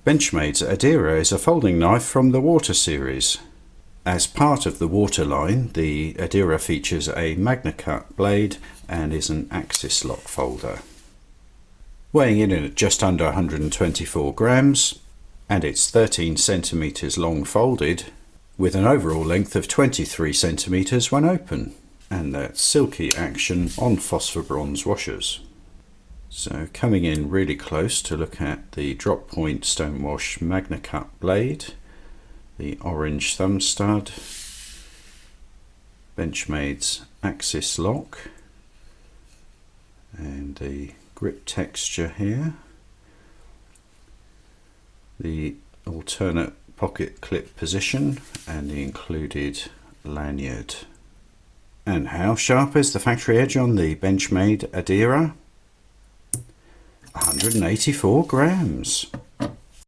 Benchmade's Adira is a folding knife from the Water series. As part of the Water line, the Adira features a MagnaCut blade and is an axis lock folder. Weighing in at just under 124 grams, and it's 13 centimeters long folded, with an overall length of 23 centimeters when open, and that silky action on phosphor bronze washers. So coming in really close to look at the drop point stonewash MagnaCut blade, the orange thumb stud, Benchmade's axis lock, and the grip texture here, the alternate pocket clip position, and the included lanyard. And how sharp is the factory edge on the Benchmade Adira? 184 grams.